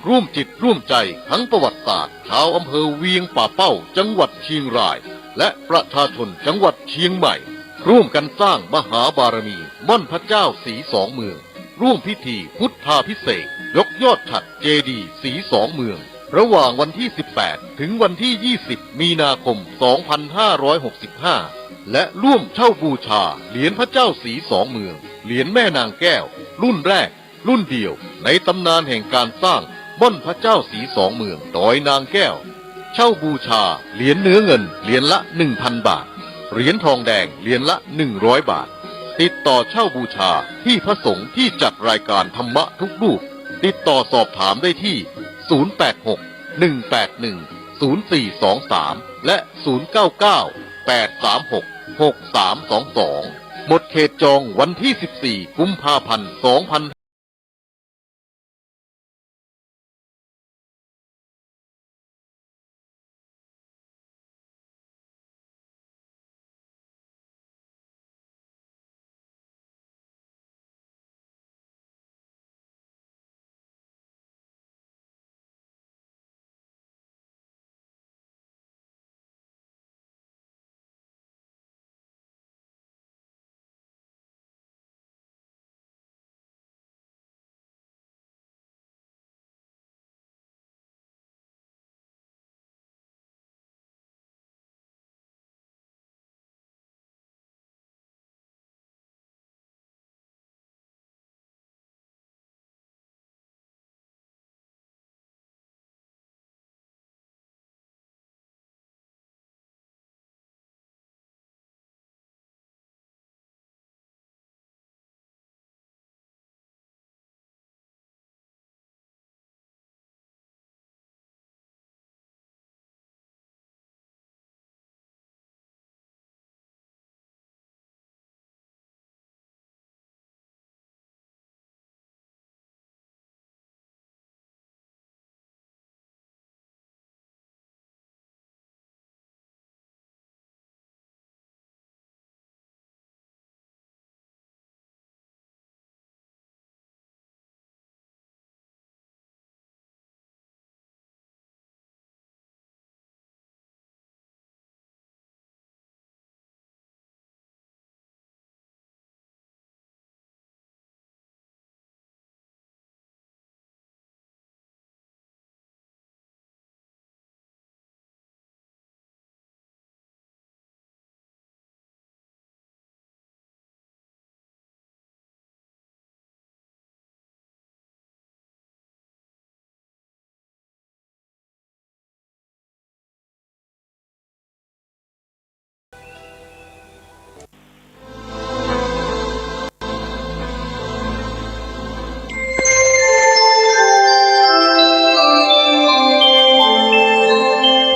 ร่วมจิตร่วมใจทั้งประวัติศาสตร์ชาวอำเภอเวียงป่าเป้าจังหวัดเชียงรายและประชาชนจังหวัดเชียงใหม่ร่วมกันสร้างมหาบารมีม่อนพระเจ้าสีสองเมืองร่วมพิธีพุทธาภิเษกยกยอดฉัตรเจดีย์สีสองเมืองระหว่างวันที่ 18 ถึงวันที่ 20 มีนาคม 2565 และร่วมเช่าบูชาเหรียญพระเจ้าสีสองเมืองเหรียญแม่นางแก้วรุ่นแรกรุ่นเดียวในตำนานแห่งการสร้างม่อนพระเจ้าสีสองเมืองดอยนางแก้วเช่าบูชาเหรียญเนื้อเงินเหรียญละ 1,000 บาทเหรียญทองแดงเหรียญละ 100 บาทติดต่อเช่าบูชาที่พระสงฆ์ที่จัดรายการธรรมะทุกรูปติดต่อสอบถามได้ที่ 086-181-0423 และ 099-836-6322 หมดเขตจองวันที่ 14 กุมภาพันธ์ 2565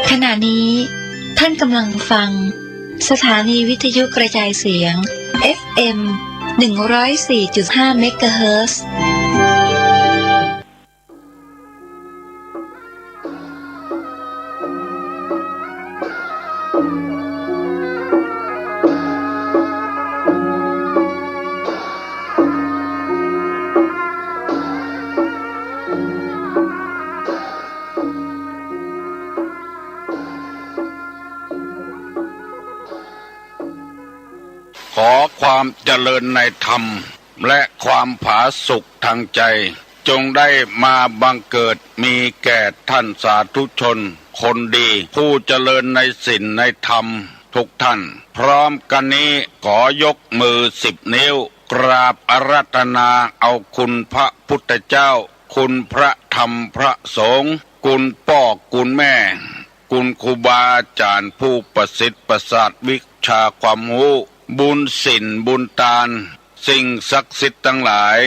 ขณะนี้ท่านกำลังฟังสถานีวิทยุกระจายเสียง FM 104.5 เมกะเฮิรตซ์ขอความเจริญในธรรมและความผาสุกทางใจจงได้มาบังเกิดมีแก่ท่านสาธุชนคนดีผู้เจริญในศีลในธรรมทุกท่านพร้อมกันนี้ขอยกมือ10 นิ้วกราบอาราธนาเอาคุณพระพุทธเจ้าคุณพระธรรมพระสงฆ์คุณพ่อคุณแม่คุณครูบาอาจารย์ผู้ประสิทธิ์ประสาทวิชาความรู้บุญศีลบุญทานสิ่งศักดิ์สิทธิ์ทั้งหลาย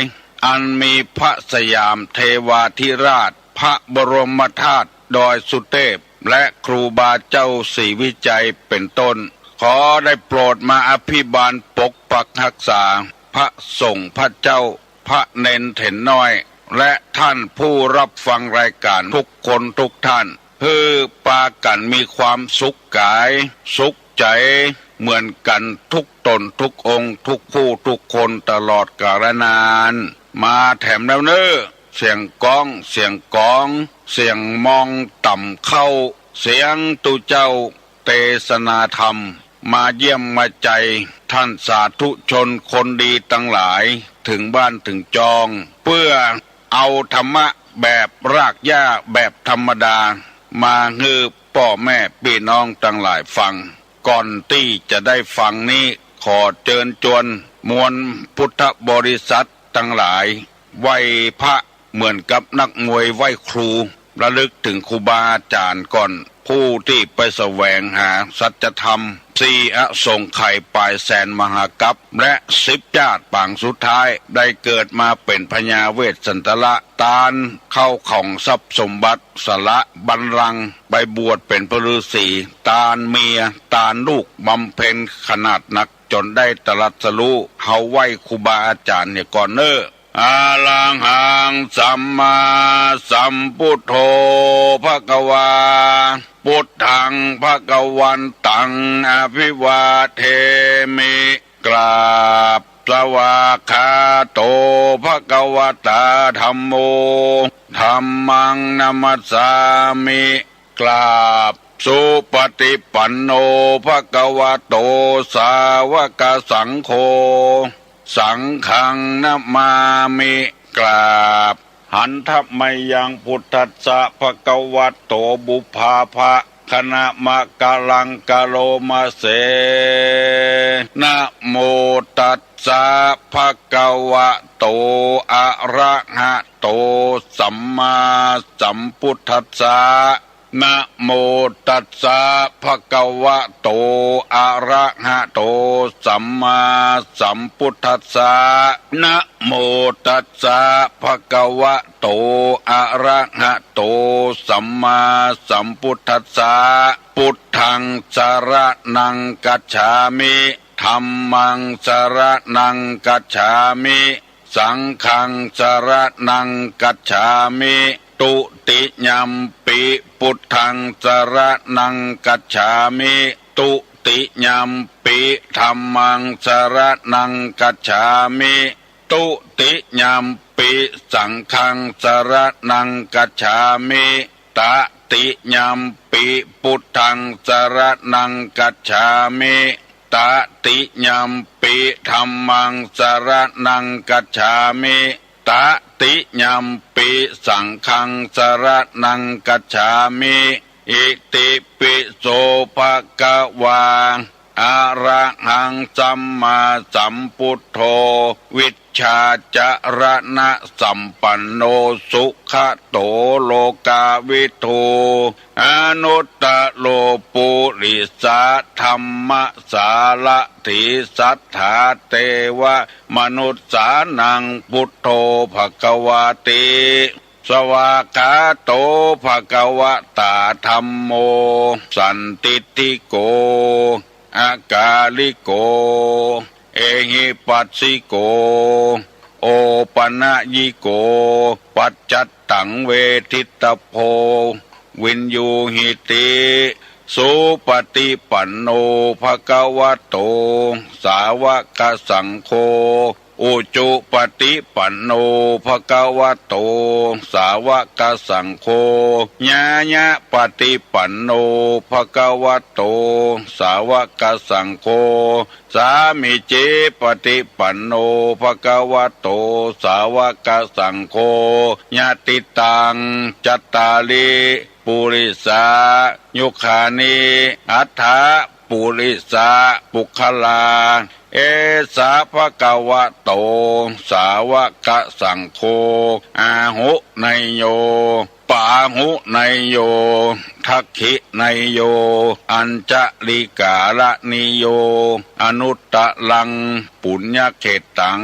อันมีพระสยามเทวาธิราชพระบรมธาตุดอยสุเทพและครูบาเจ้าศรีวิจัยเป็นต้นขอได้โปรดมาอภิบาลปกปักรักษาพระสงฆ์พระเจ้าพระเนนเถนน้อยและท่านผู้รับฟังรายการทุกคนทุกท่านเพื่อปากันมีความสุขกายสุขใจเหมือนกันทุกตนทุกองค์ทุกผู้ทุกคนตลอดกาลนานมาแถมแล้วเนอ เสียงก้องเสียงกองเสียงมองต่ำเข้าเสียงตุเจ้าเทศนาธรรมมาเยี่ยมมาใจท่านสาธุชนคนดีตั้งหลายถึงบ้านถึงจองเพื่อเอาธรรมะแบบรากหญ้าแบบธรรมดามาฮือพ่อแม่พี่น้องตั้งหลายฟังก่อนที่จะได้ฟังนี้ขอเชิญชวนมวลพุทธบริษัททั้งหลายไหว้พระเหมือนกับนักมวยไหว้ครูระลึกถึงครูบาอาจารย์ก่อนผู้ที่ไปแสวงหาสัจธรรมสี่อสงไขยปลายแสนมหากัปและ10 ญาติปางสุดท้ายได้เกิดมาเป็นพญาเวสสันตละตาลเข้าของทรัพย์สมบัติสละบัลลังก์ไปบวชเป็นพระฤาษีตาลเมียตาลลูกบำเพ็ญขนาดหนักจนได้ตรัสรู้เฮาไหว้ครูบาอาจารย์เนี่ยก่อนอาลังหังสัมมาสัมพุทโธภควาพุทธังภควันตังอภิวาเทมิกราบสวากขาโตภควตาธัมโมธัมมังนัมสสามิกราบสุปฏิปันโนภควโตสาวกสังโฆสังฆังนะมามิกราบหันทัพไมยังพุทธัสสะภควโตบุพาภะคณะมะกะลังกะโลมาเสนะโมตัสสะภควโตอะระหะโตสัมมาสัมพุทธัสสะนะโมตัสสะภควโตอะระหะโตสัมมาสัมพุทธัสสะนะโมตัสสะภควโตอะระหะโตสัมมาสัมพุทธัสสะพุทธังสรณังกัจฉามิธัมมังสรณังกัจฉามิสังฆังสรณังกัจฉามิตุติยัมปิพุทธังสรณังกัจฉามิตุติยัมปิธัมมังสรณังกัจฉามิตุติยัมปิสังฆังสรณังกัจฉามิตติยัมปิพุทธังสรณังกัจฉามิตติยัมปิธัมมังสรณังกัจฉามิตติยัมปิสังฆังสรณังกัจฉามิอิติปิโสภะคะวาอะระหังสัมมาสัมพุทโธวิชชาจรณะสัมปันโนสุขโตโลกาวิทูอนุตตโลปุริสาธรรมสารถิสัทธาเทวมนุษสานังพุทโธภควาติสวากขาโตภควตาธัมโมสันติติโกอากาลิโกเอหิปัสสิโกโอปนะยิโกปัจจัตตังเวทิตโพวินยูหิติสุปฏิปันโนภควโตสาวกสังโฆอุจุปฏิปันโนภควโตสาวกสังโฆญาญะปฏิปันโนภควโตสาวกสังโฆสามิเจปฏิปันโนภควโตสาวกสังโฆญาติตังจัตตาลิปุริสายุคานิอัฏฐปุริสาปุคลาเอสาภควโตสาวกสังโฆอาหุไนโยปาหุไนโยทักขิไนโยอัญจลิกาลนิโยอนุตตะลังปุญญเขตัง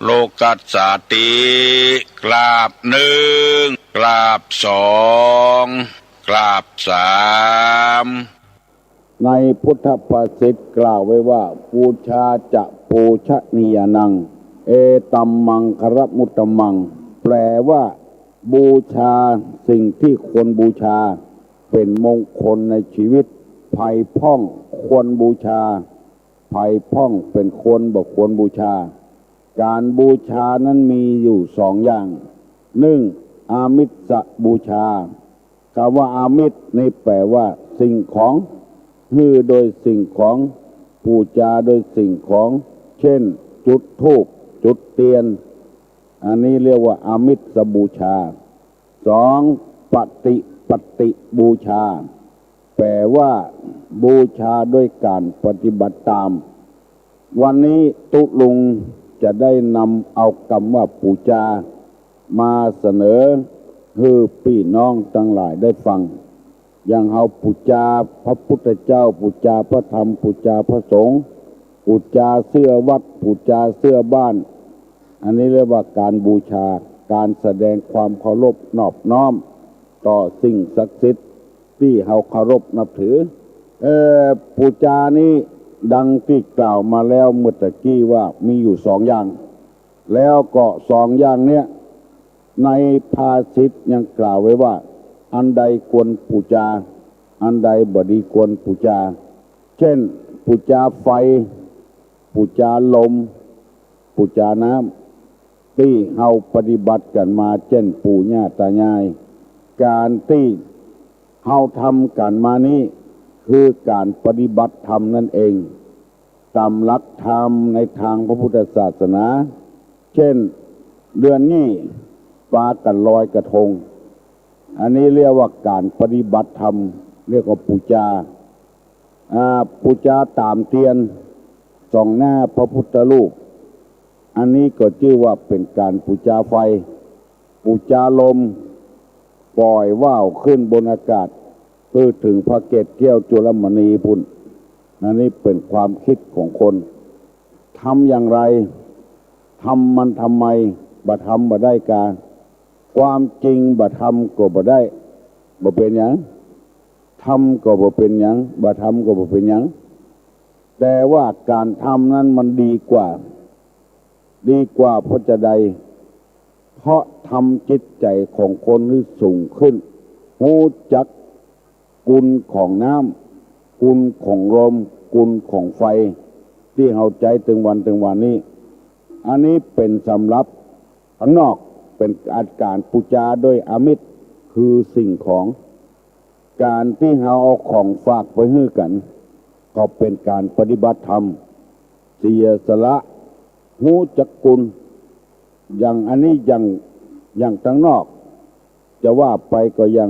โลกัสสาติกราบหนึ่งกราบสองกราบสามในพุทธภาษิตกล่าวไว้ว่าปูชาจะปูชนียนังเอตัมมังคารมุตตมังแปลว่าบูชาสิ่งที่ควรบูชาเป็นมงคลในชีวิตภัยพ่องควรบูชาภัยพ่องเป็นควรบอกควรบูชาการบูชานั้นมีอยู่2 อย่าง หนึ่งอามิสบูชาคำว่าอามิสนี่แปลว่าสิ่งของฮือโดยสิ่งของบูชาโดยสิ่งของเช่นจุดธูปจุดเทียนอันนี้เรียกว่าอามิสบูชาสองปฏิบูชาแปลว่าบูชาด้วยการปฏิบัติตามวันนี้ตุลุงจะได้นำเอาคำว่าบูชามาเสนอให้พี่น้องทั้งหลายได้ฟังอย่างเฮาบูชาพระพุทธเจ้าบูชาพระธรรมบูชาพระสงฆ์บูชาเสื้อวัดบูชาเสื้อบ้านอันนี้เรียกว่าการบูชาการแสดงความเคารพนอบน้อมต่อสิ่งศักดิ์สิทธิ์ที่เฮาเคารพนับถือบูชานี้ดังที่กล่าวมาแล้วเมื่อตะกี้ว่ามีอยู่สองอย่างแล้วก็สองอย่างเนี้ยในภาษิตยังกล่าวไว้ว่าอันใดควรบูชาอันใดบ่ดีควรบูชาเช่นบูชาไฟบูชาลมบูชาน้ำที่เฮาปฏิบัติกันมาเช่นปู่ย่าตายายการที่เฮาทำกันมานี้คือการปฏิบัติธรรมนั่นเองตามหลักธรรมในทางพระพุทธศาสนาเช่นเดือนนี้ปากันลอยกระทงอันนี้เรียกว่าการปฏิบัติธรรมเรียกว่าบูชาบูชาตามเทียนส่องหน้าพระพุทธรูปอันนี้ก็ชื่อว่าเป็นการบูชาไฟบูชาลมปล่อยว่าวขึ้นบนอากาศเพื่อถึงพระเกศแก้วจุลมณีพุ่นอันนี้เป็นความคิดของคนทำอย่างไรทำมันทำไมบ่ทำบ่ได้การความจริงบ่ทำก็บ่ได้บ่เป็นหยังทำก็บ่เป็นหยังบ่ทำก็บ่เป็นหยังแต่ว่าการทำนั้นมันดีกว่าเพราะจะใดเพราะทำจิตใจของคนให้สูงขึ้นรู้จักคุณของน้ำคุณของลมคุณของไฟที่เฮาใจถึงวันนี้อันนี้เป็นสำหรับข้างนอกเป็นอาการบูชาด้วยอามิสคือสิ่งของการที่เฮาเอาของฝากไปให้กันก็เป็นการปฏิบัติธรรมเสียสละรู้จักคุณอย่างอันนี้อย่างทางนอกจะว่าไปก็อย่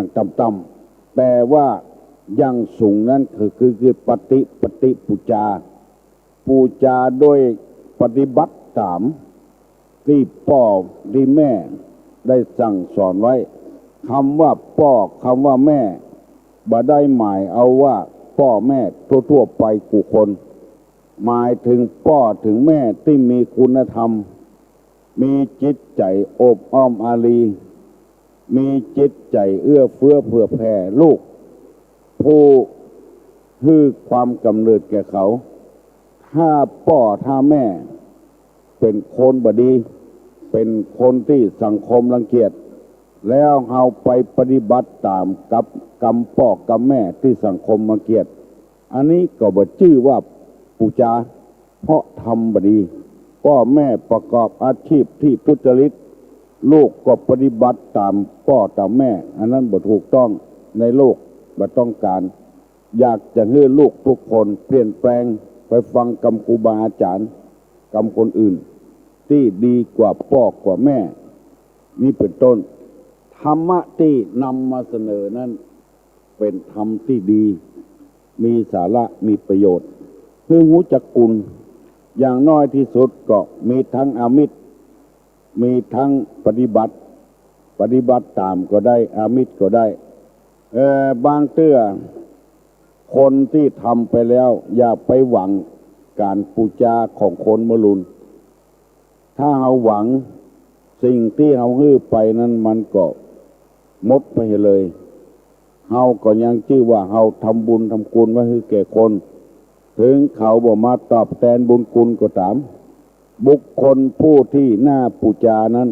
างต่ำๆแต่ว่าอย่างสูงนั้นคือปฏิบูชาโดยปฏิบัติตามที่พ่อที่แม่ได้สั่งสอนไว้คำว่าพ่อคำว่าแม่บ่ได้หมายเอาว่าพ่อแม่ทั่วไปกูคนหมายถึงพ่อถึงแม่ที่มีคุณธรรมมีจิตใจโอบอ้อมอารีมีจิตใจเอื้อเฟื้อเผื่อแผ่ลูกผู้ให้ความกำเนิดแก่เขาถ้าพ่อถ้าแม่เป็นคนบดีเป็นคนที่สังคมรังเกียจแล้วเอาไปปฏิบัติตามกับกรรมพ่อกรรมแม่ที่สังคมรังเกียจอันนี้ก็บ่ชื่อว่าบูชาเพราะทำบดีพ่อแม่ประกอบอาชีพที่ทุจริตลูกก็ปฏิบัติตามพ่อตามแม่อันนั้นบ่ถูกต้องในโลกบ่ต้องการอยากจะให้ลูกทุกคนเปลี่ยนแปลงไปฟังคำครูบาอาจารย์คำคนอื่นที่ดีกว่าพ่อกว่าแม่นี่เป็นต้นธรรมะที่นำมาเสนอนั้นเป็นธรรมที่ดีมีสาระมีประโยชน์คือรู้จักคุณอย่างน้อยที่สุดก็มีทั้งอามิสมีทั้งปฏิบัติตามก็ได้อามิสก็ได้บางเตื้อคนที่ทำไปแล้วอย่าไปหวังการบูชาของคนมรุนถ้าเราหวังสิ่งที่เราฮื้อไปนั้นมันก็หมดไปเลยเราก็ยังชื่อว่าเราทำบุญทำคุณไว้ให้แก่คนถึงเขาบ่มาตอบแทนบุญคุณก็ตามบุคคลผู้ที่น่าบูชานั้น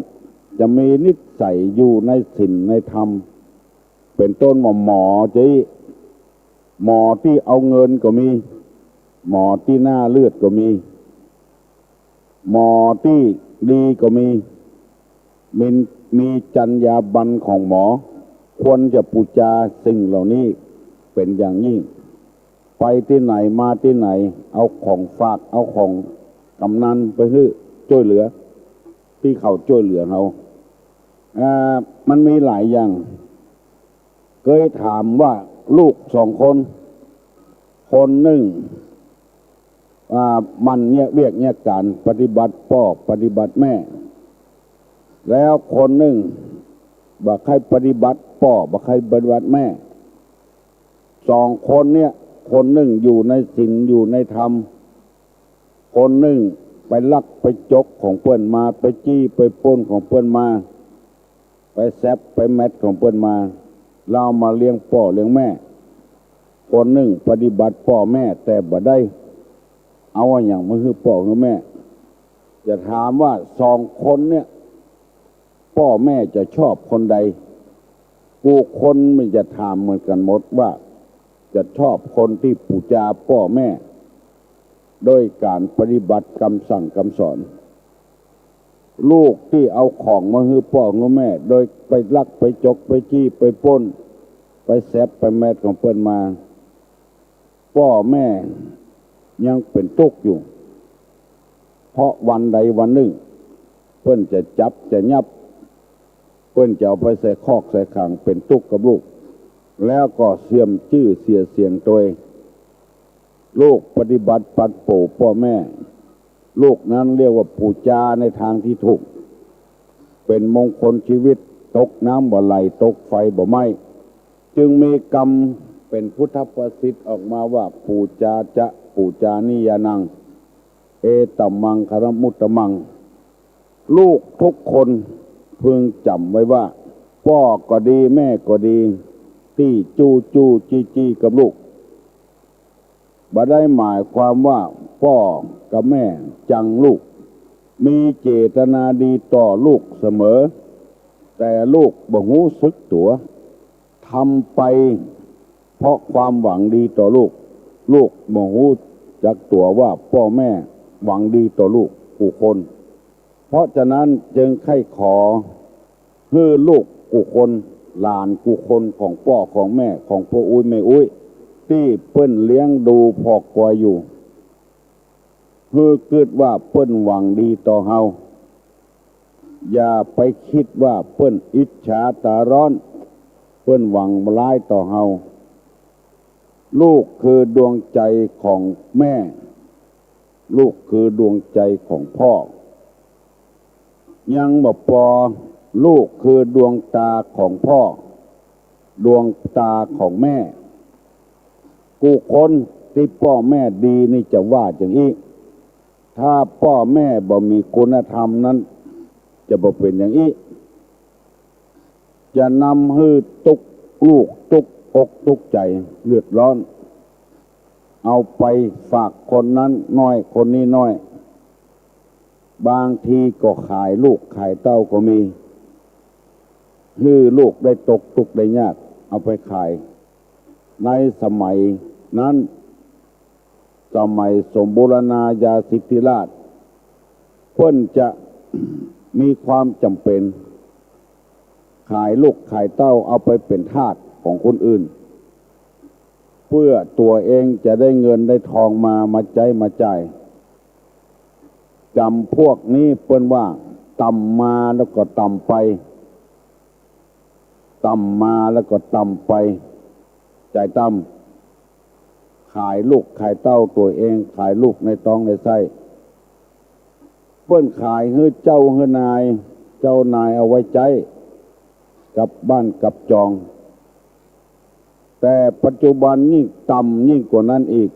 จะมีนิสัยอยู่ในศีลในธรรมเป็นต้นหมอที่เอาเงินก็มีหมอที่หน้าเลือดก็มีหมอที่ดีก็มี มีมีจรรยาบรรณของหมอควรจะบูชาสิ่งเหล่านี้เป็นอย่างยิ่งไปที่ไหนมาที่ไหนเอาของฝากเอาของกำนันไปให้ช่วยเหลือที่เขาช่วยเหลือเรามันมีหลายอย่างเคยถามว่าลูกสองคนคนหนึ่งมันเนี่ยเวียกเนี่ยการปฏิบัติพ่อปฏิบัติแม่แล้วคนหนึ่งบ่ใครปฏิบัติพ่อบ่ใครปฏิบัติแม่สองคนเนี่ยคนหนึ่งอยู่ในศีลอยู่ในธรรมคนหนึ่งไปลักไปจกของเพื่อนมาไปจี้ไปปล้นของเพื่อนมาไปแซบไปแมทของเพื่อนมาเรามาเลี้ยงพ่อเลี้ยงแม่คนหนึ่งปฏิบัติพ่อแม่แต่บ่ได้เอาอย่างมาคือพ่อคือแม่จะถามว่าสองคนเนี่ยพ่อแม่จะชอบคนใดกูคนมันจะถามเหมือนกันหมดว่าจะชอบคนที่บูชาพ่อแม่โดยการปฏิบัติคำสั่งคำสอนลูกที่เอาของมาให้พ่อกับแม่โดยไปลักไปจกไปจี้ไปปล้นไปแซบไปแมทของเพิ่นมาพ่อแม่ยังเป็นทุกข์อยู่เพราะวันใดวันหนึ่งเพิ่นจะจับจะยับเพิ่นจะเอาไปใส่คอกใส่ขังเป็นทุกข์กับลูกแล้วก็เสื่อมชื่อเสียงตัวลูกปฏิบัติปัดโป่พ่อแม่ลูกนั้นเรียกว่าบูชาในทางที่ถูกเป็นมงคลชีวิตตกน้ำบ่ไหลตกไฟบ่ไหม้จึงมีกรรมเป็นพุทธประสิทธิ์ออกมาว่าบูชาจะบูชานิยานังเอตัมมังคารมุตตมังลูกทุกคนพึงจำไว้ว่าพ่อก็ดีแม่ก็ดีที่จูจี้กับลูกบ่ได้หมายความว่าพ่อกับแม่จังลูกมีเจตนาดีต่อลูกเสมอแต่ลูกบ่รู้สึกตัวทำไปเพราะความหวังดีต่อลูกลูกบ่รู้จักตัวว่าพ่อแม่หวังดีต่อลูกผู้คนเพราะฉะนั้นจึงให้ขอให้ลูกผู้คนหลานผู้คนของพ่อของแม่ของพ่ออุ้ยแม่อุ้ยที่เปิ้นเลี้ยงดูพอกว่าอยู่คือคิดว่าเปิ้นหวังดีต่อเฮาอย่าไปคิดว่าเปิ้นอิจฉาตาร้อนเปิ้นหวังร้ายต่อเฮาลูกคือดวงใจของแม่ลูกคือดวงใจของพ่อยังบ่พอลูกคือดวงตาของพ่อดวงตาของแม่กูคนที่พ่อแม่ดีนี่จะว่าอย่างนี้ถ้าพ่อแม่บ่มีคุณธรรมนั้นจะบ่เป็นอย่างนี้จะนำให้ตุกลูกตุกอกตุกใจเลือดร้อนเอาไปฝากคนนั้นน้อยคนนี้น้อยบางทีก็ขายลูกขายเต้าก็มีคือลูกได้ตกทุกข์ได้ยากเอาไปขายในสมัยนั้นสมัยสมบูรณาญาสิทธิราชเพิ่นจะมีความจำเป็นขายลูกขายเต้าเอาไปเป็นทาสของคนอื่นเพื่อตัวเองจะได้เงินได้ทองมาใช้มาจ่ายจำพวกนี้เปิ้นว่าต่ำมาแล้วก็ต่ำไปต่ำมาแล้วก็ต่ำไปใจต่ำขายลูกขายเต้าตัวเองขายลูกในท้องในไส้เปิ้นขายให้เจ้าให้นายเจ้านายเอาไว้ใจกับบ้านกับจองแต่ปัจจุบันยิ่งต่ำยิ่งกว่านั้นอีก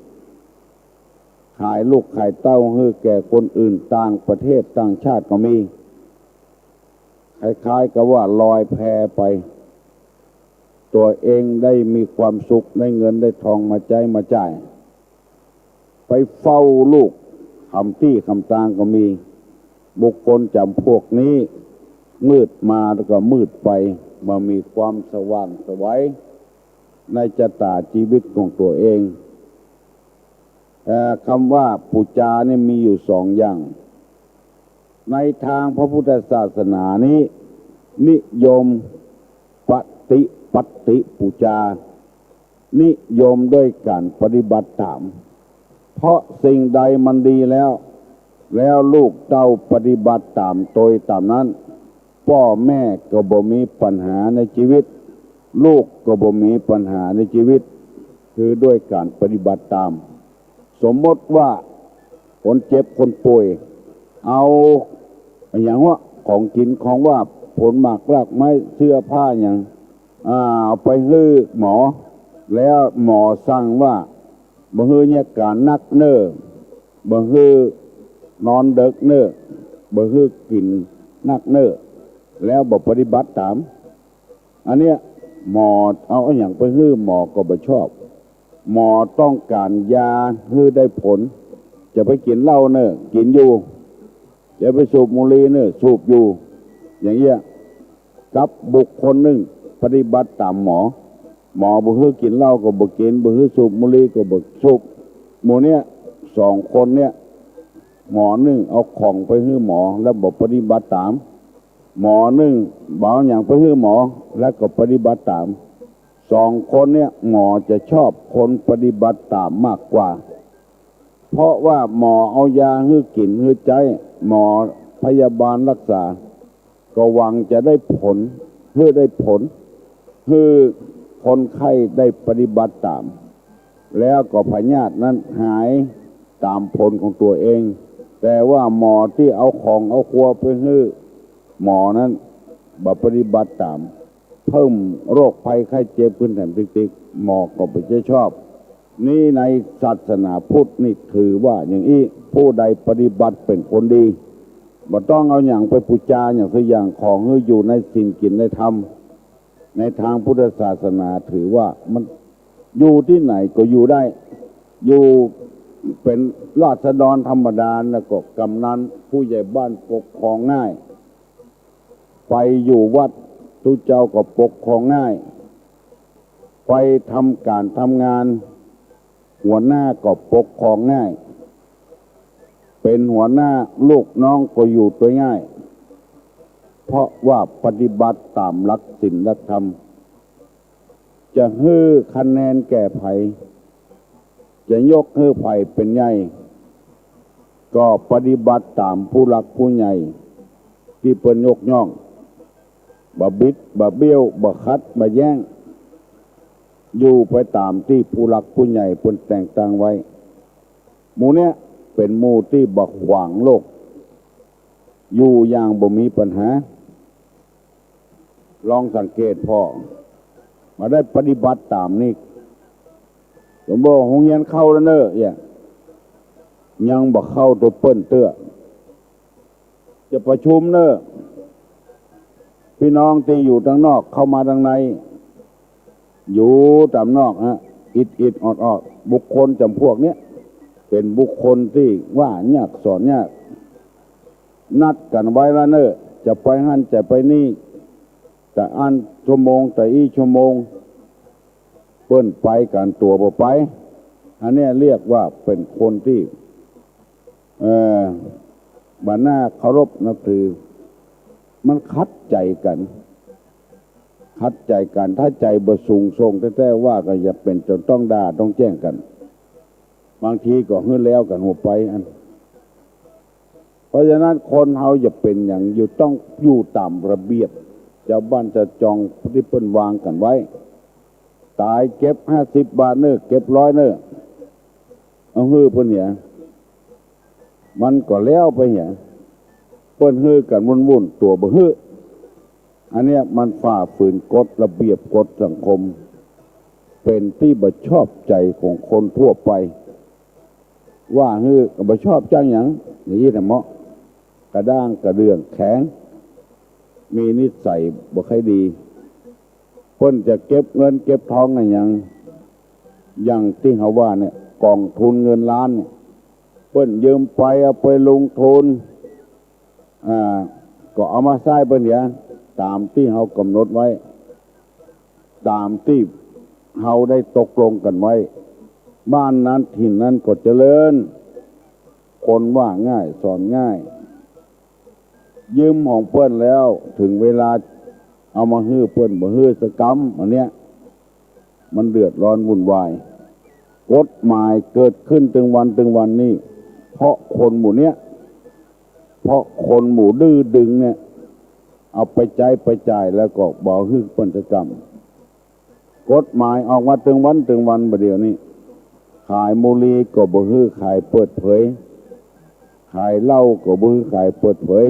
ขายลูกขายเต้าให้แก่คนอื่นต่างประเทศต่างชาติก็มีคล้ายๆกับว่าลอยแพไปตัวเองได้มีความสุขได้เงินได้ทองมาใช้มาจ่ายไปเฝ้าลูกคำที่คำตางก็มีบุคคลจำพวกนี้มืดมาแล้วก็มืดไปมามีความสว่างไสวในชะตาชีวิตของตัวเองคำว่าบูชานี่มีอยู่สองอย่างในทางพระพุทธศาสนานี้ นิยมปฏิปัตติปูชานิยมด้วยการปฏิบัติตามเพราะสิ่งใดมันดีแล้วลูกเต้าปฏิบัติตามโดยตามนั้นพ่อแม่ก็บ่มีปัญหาในชีวิตลูกก็บ่มีปัญหาในชีวิตคือด้วยการปฏิบัติตามสมมติว่าคนเจ็บคนป่วยเอาอย่างว่าของกินของว่าผลหมากรากไม้เสื้อผ้าอย่างเอาไปให้หมอแล้วหมอสั่งว่าบ่ฮื้อเนี่ยการนักเน้อบ่ฮื้อนอนดึกเน้อบ่ฮื้อกินนักเน้อแล้วบ่ปฏิบัติตามอันเนี้ยหมอเอาอย่างไปฮื้อหมอก็บ่ชอบหมอต้องการยาฮื้อได้ผลจะไปกินเหล้าเน้อกินอยู่จะไปสูบบุหรี่เน้อสูบอยู่อย่างเงี้ยกับบุคคลหนึ่งปฏิบัติตามหมอบ่ฮื้อกินเหล้าก็บ่กินบ่ฮื้อสูบบุหรี่ก็บ่สูบหมู่เนี้ยสองคนเนี้ยหมอหนึ่งเอาของไปฮื้อหมอแล้วบ่ปฏิบัติตามหมอหนึ่งบ่เอาอย่างไปฮื้อหมอแล้วก็ปฏิบัติตามสองคนเนี้ยหมอจะชอบคนปฏิบัติตามมากกว่าเพราะว่าหมอเอายาฮื้อกินฮื้อใจหมอพยาบาลรักษาก็หวังจะได้ผลฮื้อได้ผลฮื้อคนไข้ได้ปฏิบัติตามแล้วก็พยาธินั้นหายตามผลของตัวเองแต่ว่าหมอที่เอาของเอาครัวไปฮื้อหมอนั้นบ่ปฏิบัติตามเพิ่มโรคภัยไข้เจ็บขึ้นแถมติ๊กๆหมอก็ไม่ใช่ชอบนี่ในศาสนาพุทธนี่ถือว่าอย่างนี้ผู้ใดปฏิบัติเป็นคนดีบ่ต้องเอาอย่างไปปูชาอย่างคืออย่างของฮื้ออยู่ในศีลกินในธรรมในทางพุทธศาสนาถือว่ามันอยู่ที่ไหนก็อยู่ได้อยู่เป็นราษฎรธรรมดาแล้วก็กำนันผู้ใหญ่บ้านปกครองง่ายไปอยู่วัดทุกเจ้าก็ปกครองง่ายไปทำการทำงานหัวหน้าก็ปกครองง่ายเป็นหัวหน้าลูกน้องก็อยู่ตัวง่ายเพราะว่าปฏิบัติตามหลักศีลหลักธรรมจะฮื้อคะแนนแก่ไผจะยกฮื้อไผเป็นใหญ่ก็ปฏิบัติตามผู้หลักผู้ใหญ่ที่เพิ่นยกย่องบ่บิดบ่เบี้ยวบ่คัดบ่แย่งอยู่ไปตามที่ผู้หลักผู้ใหญ่เพิ่นแต่งตั้งไว้หมู่เนี้ยเป็นหมู่ที่บ่ขวางโลกอยู่อย่างบ่มีปัญหาลองสังเกตพอมาได้ปฏิบัติตามนี่สมบูรณ์โรงเรียนเข้าแล้วเนอะยังบ่เข้าตัวเปิ้นเตื้อจะประชุมเนอะพี่น้องที่อยู่ทางนอกเข้ามาทางในอยู่ตามนอกอิดออดบุคคลจำพวกเนี้ยเป็นบุคคลที่ว่ายากสอนยากนัดกันไว้แล้วเนอะจะไปหั่นจะไปนี่แต่อันชั่วโมงแต่อีชั่วโมงเปิ้นไปกันตัวบ่ไปอันนี้เรียกว่าเป็นคนที่บัดหน้าเคารพนับถือมันคัดใจกันถ้าใจบ่สูงส่งแท้ๆว่าก็อย่าเป็นจนต้องด่าต้องแจ้งกันบางทีก็ฮื้อแล้วกันหัวไปอันเพราะฉะนั้นคนเฮาอย่าเป็นอย่างอยู่ต้องอยู่ตามระเบียบเจ้าบ้านจะจองที่เปิ้นวางกันไว้ตายเก็บ50 บาทเน้อเก็บ100เน้อเอาฮื้อเพิ่นเนี่ยมันก็แล้วไปเนี่ยเปิ้นฮื้อกันวุ่นๆตัวบ่ฮื้ออันเนี้ยมันฝ่าฝืนกฎระเบียบกฎสังคมเป็นที่บ่ชอบใจของคนทั่วไปว่าฮื้อก็บ่ชอบจังหยังนี่น่ะเหมาะกระด้างกระเดื่องแข็งมีนิสัยบ่ค่อยดีเพิ่นจะเก็บเงินเก็บทองอะไรอย่างที่เฮาว่าเนี่ยกองทุนเงินล้านเนี่ยเพิ่นยืมไปเอาไปลงทุนก็เอามาใช้เพิ่นเนี่ยตามที่เฮากำหนดไว้ตามที่เฮาได้ตกลงกันไว้บ้านนั้นถิ่นนั้นก็เจริญคนว่าง่ายสอนง่ายยืมของเพิ่นแล้วถึงเวลา เอามาฮื้อเปิ้นบ่ฮื้อสกรรมอันเนี้ยมันเดือดร้อนวุ่นวายกฎหมายเกิดขึ้นถึงวันนี้เพราะคนหมู่เนี้ยเพราะคนหมู่ดื้อดึงเนี่ยเอาไปใจไปจ่ายแล้วก็บ่ฮื้อเปิ้นสกรรมกฎหมายออกมาถึงวันบัดเดี๋ยวนี้ขายบุหรี่ก็บ่ฮื้อขายเปิดเผยขายเหล้าก็บ่ฮื้อขายเปิดเผย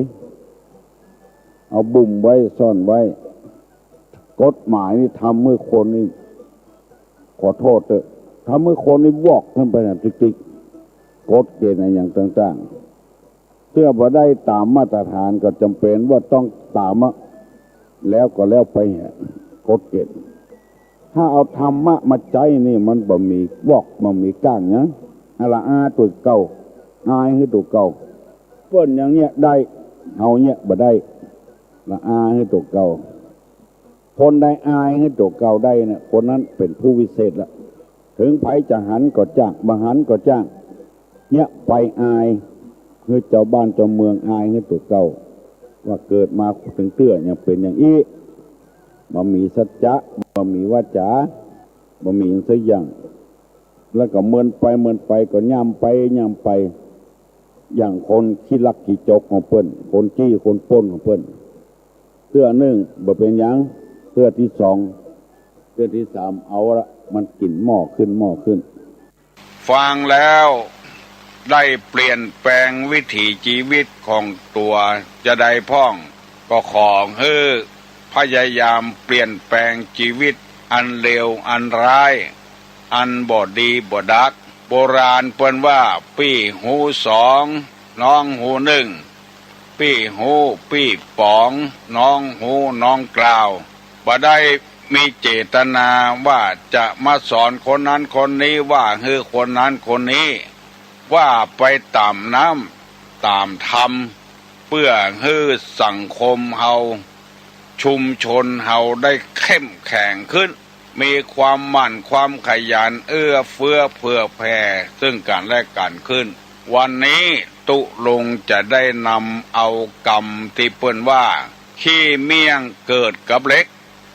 เอาบุ่มไว้ซ่อนไว้กฎหมายนี่ทำเมื่อคนนี่ขอโทษเถอะทำเมื่อคนนี่วอกขึ้นไปนะติ๊กกฎเกณฑ์อะไรอย่างต่างๆเพื่อบ่ได้ตามมาตรฐานก็จำเป็นว่าต้องตามแล้วก็แล้วไปกฎเกณฑ์ถ้าเอาธรรมะมาใจนี่มันบ่มีวอกมันมีก้างนะละอาตัวเก่าอายให้ตัวเก่าเปิ้นอย่างเนี้ยได้เฮาเนี้ยบ่ได้ละอาให้ตัวเก่าคนได้อายให้ตัวเก่าได้เนี่ยคนนั้นเป็นผู้วิเศษละถึงไผจะหันก็จ้างบ่หันก็จ้างเนี่ยไปอายคือเจ้าบ้านเจ้าเมืองอายให้ตัวเก่าว่าเกิดมาถึงเตื้อยังเป็นอย่างอี้บ่มีสัจจะบ่มีวาจาบ่มีสักอย่างแล้วก็เมินไปก็ย่ำไปอย่างคนขี้ลักขี้จกของเพิ่นคนจี้คนปล้นของเพิ่นเตื้อหนึ่งบ่เป็นหยังเตื้อที่สองเตื้อที่สามเอาละมันกินหม้อขึ้นฟังแล้วได้เปลี่ยนแปลงวิถีชีวิตของตัวจะได้พ้องก็ขอให้พยายามเปลี่ยนแปลงชีวิตอันเลวอันร้ายอันบ่ดีบ่ดักโบราณเปิ้นว่าปี้หูสองน้องหูหนึ่งปี้หูปี้ป๋องน้องหูน้องกล่าวบ่ได้มีเจตนาว่าจะมาสอนคนนั้นคนนี้ว่าคือคนนั้นคนนี้ว่าไปตามน้ำตามธรรมเพื่อให้สังคมเฮาชุมชนเฮาได้เข้มแข็งขึ้นมีความหมั่นความขยันเอื้อเฟื้อเผื่อแผ่ซึ่งกันและกันขึ้นวันนี้ตุลงจะได้นำเอากรรมที่เปิ้นว่าขี้เมี่ยงเกิดกับเล็ก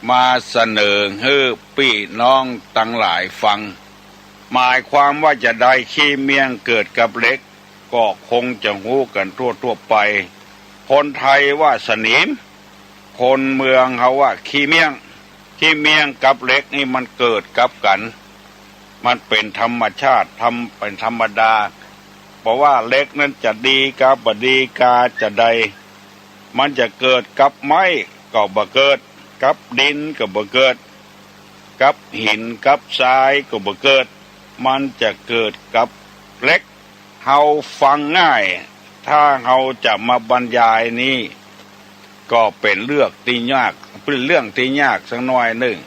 มาเสนอให้พี่น้องทั้งหลายฟังหมายความว่าจะได้ขี้เมี่ยงเกิดกับเล็กก็คงจะหู้กันทั่วไปคนไทยว่าสนิมคนเมืองเขาว่าขี้เมี่ยงกับเล็กนี่มันเกิดกับกันมันเป็นธรรมชาติเป็นธรรมดาเพราะว่าเล็กนั้นจะดีกับบดีกาจะใดมันจะเกิดกับไม้ก็บ่เกิดกับดินก็บ่เกิดกับหินกับทรายก็บ่เกิดมันจะเกิดกับเล็กเฮาฟังง่ายถ้าเฮาจะมาบรรยายนี้ก็เป็นเรื่องที่ยากสักหน่อยหนึ่ง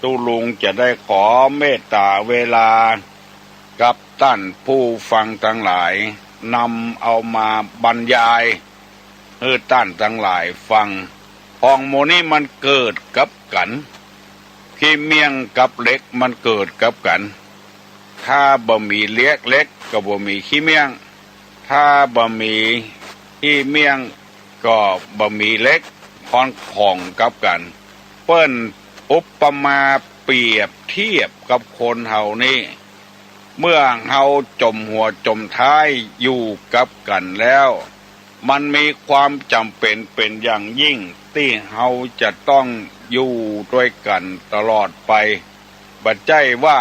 ตุลุงจะได้ขอเมตตาเวลากับท่านผู้ฟังทั้งหลายนำเอามาบรรยายให้ท่านทั้งหลายฟังของโมนี้มันเกิดกับกันขี้เมี่ยงกับเล็กมันเกิดกับกันถ้าบ่มีเล็กก็บ่มีขี้เมี่ยงถ้าบ่มีขี้เมี่ยงก็บ่มีเล็กของกับกันเปิ้นอุปมาเปรียบเทียบกับคนเฮานี่เมื่อเฮาจมหัวจมท้ายอยู่กับกันแล้วมันมีความจำเป็นเป็นอย่างยิ่งที่เฮาจะต้องอยู่ด้วยกันตลอดไปบัดใจว่า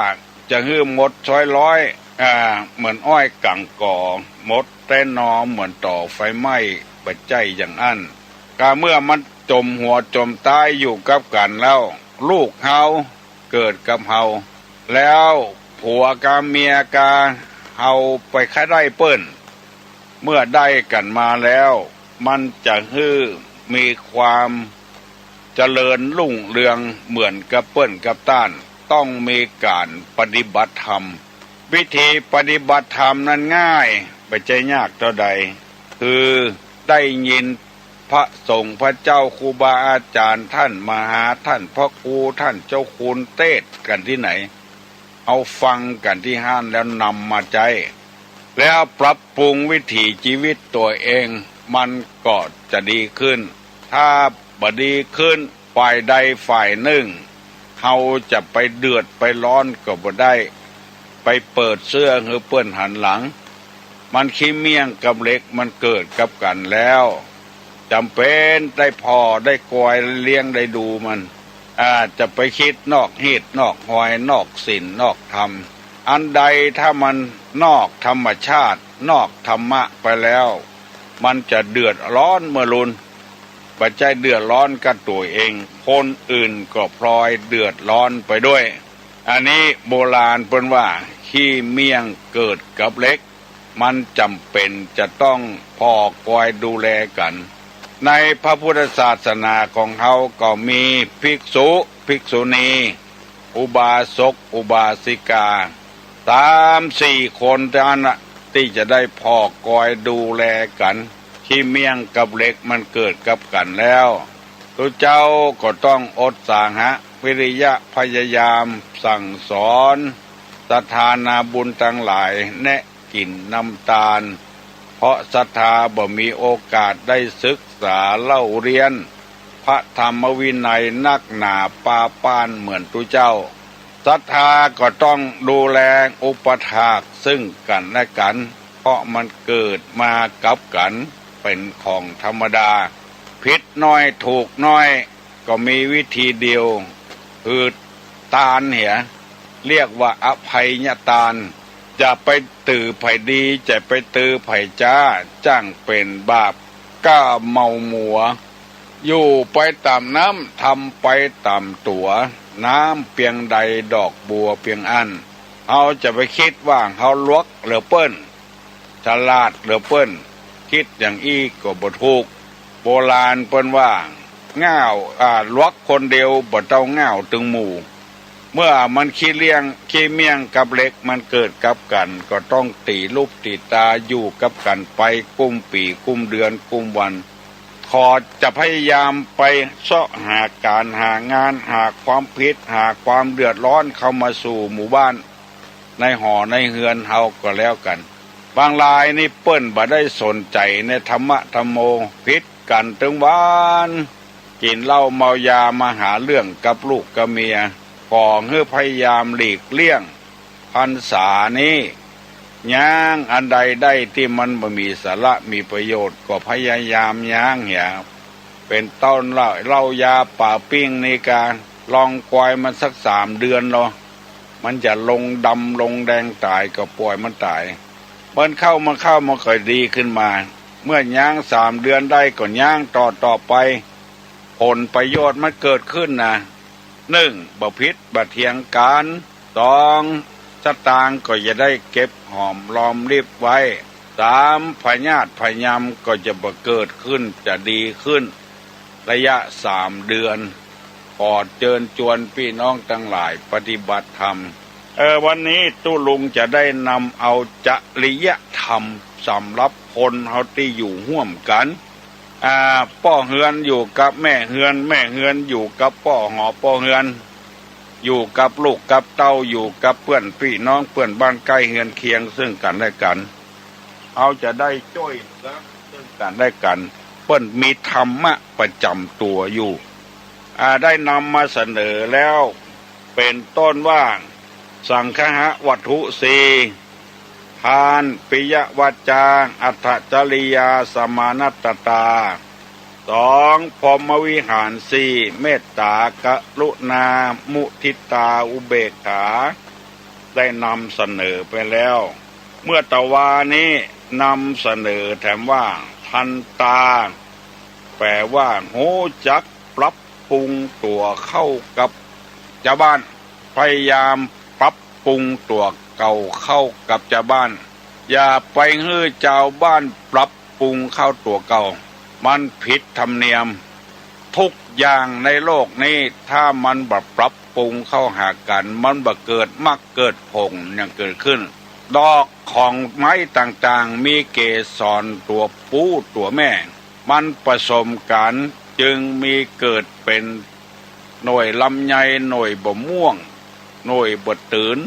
จะฮื้อหมดช้อยร้อยเหมือนอ้อยกังก่อหมดแต่นอเหมือนต่อไฟไหม้บัดใจอย่างอั้นก็เมื่อมันจมหัวจมตายอยู่กับกันแล้วลูกเฮาเกิดกับเฮาแล้วผัวกาเมียกาเฮาไปค่าได้เปิ้นเมื่อได้กันมาแล้วมันจะฮื้อมีความเจริญรุ่งเรืองเหมือนกับเปิ้นกับต้านต้องมีการปฏิบัติธรรมวิธีปฏิบัติธรรมนั้นง่ายไม่ใช่ยากเท่าใดคือได้ยินพระสงฆ์พระเจ้าครูบาอาจารย์ท่านมหาท่านพ่อครูท่านเจ้าคุณเทศกันที่ไหนเอาฟังกันที่ห้านแล้วนำมาใจแล้วปรับปรุงวิถีชีวิตตัวเองมันก็จะดีขึ้นถ้าบ่ดีขึ้นป ฝ่ายใดฝ่ายหนึ่งเขาจะไปเดือดไปร้อนก็บ่ได้ไปเปิดเสื้อหรือเปิ้นหันหลังมันขี้เมี่ยงกับเหล็กมันเกิดกับกันแล้วจำเป็นได้พอได้กอยเลี้ยงได้ดูมันจะไปคิดนอกเหตุนอกหอยนอกศีลนอกธรรมอันใดถ้ามันนอกธรรมชาตินอกธรรมะไปแล้วมันจะเดือดร้อนเมื่อรุนปัจจัยเดือดร้อนกับตัวเองคนอื่นก็พลอยเดือดร้อนไปด้วยอันนี้โบราณเพิ่นว่าขี้เมี่ยงเกิดกับเหล็กมันจำเป็นจะต้องพอคอยดูแลกันในพระพุทธศาสนาของเขาก็มีภิกษุภิกษุณีอุบาสกอุบาสิกา3-4 คนเท่านั้นที่จะได้พอคอยดูแลกันขี้เมี่ยงกับเหล็กมันเกิดกับกันแล้วตัวเจ้าก็ต้องอดสาหะวิริยะพยายามสั่งสอนศรัทธานาบุญทั้งหลายแนะกินน้ำตาลเพราะศรัทธาบ่มีโอกาสได้ศึกษาเล่าเรียนพระธรรมวินัยนักหนาปาป้านเหมือนตัวเจ้าศรัทธาก็ต้องดูแลอุปถากซึ่งกันและกันเพราะมันเกิดมากับกันเป็นของธรรมดาผิดน้อยถูกน้อยก็มีวิธีเดียวคือตาลเหียเรียกว่าอภัยตาลจะไปตือไผ่ดีจะไปตือไผ่จ้าจ้างเป็นบาปก้าเมาหมัวอยู่ไปตามน้ำทำไปตามตัวน้ำเพียงใดดอกบัวเพียงอันเขาจะไปคิดว่าเขาลวกหรือเปิ้นฉลาดหรือเปิ้นคิดอย่างอี้ก็บ่ถูกโบราณเปิ้นว่าง่าวลวกคนเดียวบ่เต้าง่าวตึงหมู่เมื่อมันขี้เมี่ยงกับเหล็กมันเกิดกับกันก็ต้องตีลูกตีตาอยู่กับกันไปกุมปีกุมเดือนกุมวันขอจะพยายามไปเสาะหาการหางานหาความผิดหาความเดือดร้อนเข้ามาสู่หมู่บ้านในหอในเฮือนเฮาก็แล้วกันบางรายนี่เปิ้นบ่ได้สนใจในธรรมะธรรมโมผิดกันถึงวันกินเหล้าเมายามาหาเรื่องกับลูกกับเมียขอให้พยายามหลีกเลี่ยงพรรษานี้ย่างอันใดได้ที่มันบ่มีสาระมีประโยชน์ก็พยายามย่างเหี่ยเป็นต้นเหล้ายาป่าปิ้งในการลองปล่อยมันสัก3 เดือนเนาะมันจะลงดำลงแดงตายก็ปล่อยมันตายมันเข้ามันค่อยดีขึ้นมาเมื่อย่าง3 เดือนได้ก็ย่างต่อไปผลประโยชน์มันเกิดขึ้นนะ1บ่ผิดบ่เถียงกัน2สตางค์ก็จะได้เก็บหอมรอมริบไว้3พญาติพยามก็จะบ่เกิดขึ้นจะดีขึ้นระยะ3 เดือนขอเชิญชวนพี่น้องทั้งหลายปฏิบัติธรรมวันนี้ตุลุงจะได้นำเอาจริยธรรมสำหรับคนเฮาที่อยู่ร่วมกันพ่อเฮือนอยู่กับแม่เฮือนแม่เฮือนอยู่กับพ่อหอพ่อเฮือนอยู่กับลูกกับเต้าอยู่กับเพื่อนพี่น้องเพื่อนบ้านใกล้เฮือนเคียงซึ่งกันและกันเอาจะได้ช่วยเหลือซึ่งกันและกันเพื่อนมีธรรมะประจำตัวอยู่ได้นำมาเสนอแล้วเป็นต้นว่าสังฆะวัตถุ4ทานปิยวาจาอัตถจริยาสมานัตตา2พรหมวิหาร4เมตตากรุณามุทิตาอุเบกขาได้นำเสนอไปแล้วเมื่อตะวานี้นำเสนอแถมว่าทันตาแปลว่าโหจักปรับปรุงตัวเข้ากับชาวบ้านพยายามปรับปรุงตัวเก่าเข้ากับชาวบ้านอย่าไปให้ชาวบ้านปรับปรุงเข้าตัวเก่ามันผิดธรรมเนียมทุกอย่างในโลกนี้ถ้ามันบ่ปรับปรุงเข้าหากันมันบ่เกิดมรรคเกิดผลอย่างเกิดขึ้นดอกของไม้ต่างๆมีเกสรตัวปูตัวแม่มันผสมกันจึงมีเกิดเป็นหน่วยลำไยหน่วยบะม่วงหน่วยบะตื่น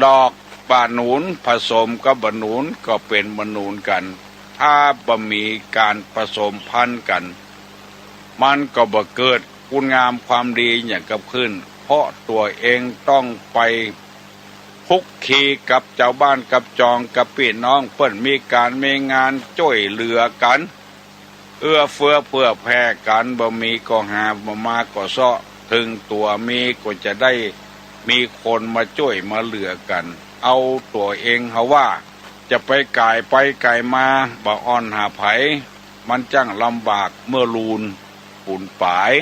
ดอกบะหนุนผสมกับบะหนุนก็เป็นบะหนุนกันถ้าบ่มีการผสมพันธุ์กันมันก็บ่เกิด คุณงามความดีอย่างกับขึ้นเพราะตัวเองต้องไปคุกคีกับเจ้าบ้านกับจองกับพี่น้องเปิ้นมีการมีงานช่วยเหลือกันเอื้อเฟื้อเพื่อแผ่กันบ่มีก็หาบ่มาก็เซาะถึงตัวมีก็จะได้มีคนมาช่วยมาเหลือกันเอาตัวเองเฮาว่าจะไปไก่ไปไก่มาบ่อ่อนหาไผมันจังลำบากเมื่อลูนปุ่นปาย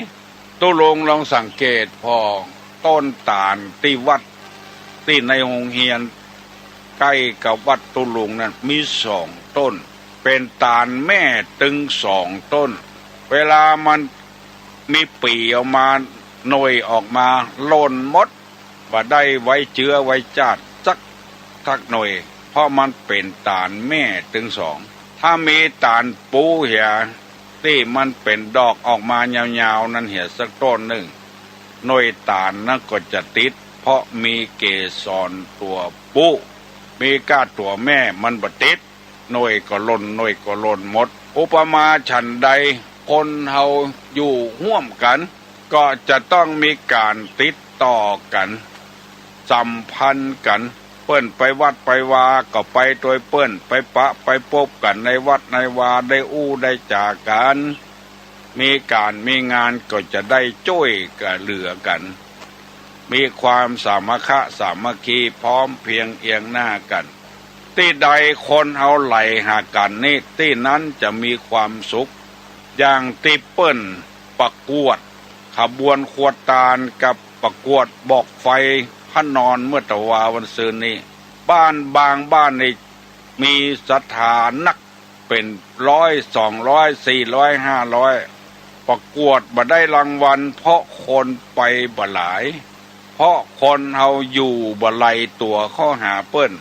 ตุลงลองสังเกตพอต้นตาลที่วัดที่ในโรงเรียนใกล้กับวัดตุลงนั้นมี2 ต้นเป็นตาลแม่ตึง2 ต้นเวลามันมีปีออกมาหน่วยออกมาหล่นหมดว่าได้ไว้เจือไว้จาดทักหน่วยเพราะมันเป็นตาลแม่ตึง2ถ้ามีตาลปูเหียที่มันเป็นดอกออกมายาวๆนั้นเหียสักต้นหนึ่งหน่วยตาลนั้นก็จะติดเพราะมีเกสรตัวปูมีก้าตัวแม่มันบ่ติดหน่วยก็หล่นหน่วยก็หล่นหมดอุปมาฉันใดคนเฮาอยู่ร่วมกันก็จะต้องมีการติดต่อกันสัมพันธ์กันเปิ้นไปวัดไปวาก็ไปโดยเปิ้นไปปะไปพบกันในวัดในวาได้อู้ได้จากกันมีการมีงานก็จะได้ช่วยกันเหลือกันมีความสามัคคีสามัคคีพร้อมเพรียงเอียงหน้ากันที่ใดคนเอาไหลหากันนี่ที่นั้นจะมีความสุขอย่างที่เปิ้นประกวดขบวนขวดตาลกับประกวดบอกไฟพระนอนเมื่อตะวาวันซืนนี้บ้านบางบ้านนี่มีศรัทธานักเป็น100 200 400 500ประกวดบ่ได้รางวัลเพราะคนไปบ่หลายเพราะคนเฮาอยู่บ่ไลตัวข้อหาเปิ้น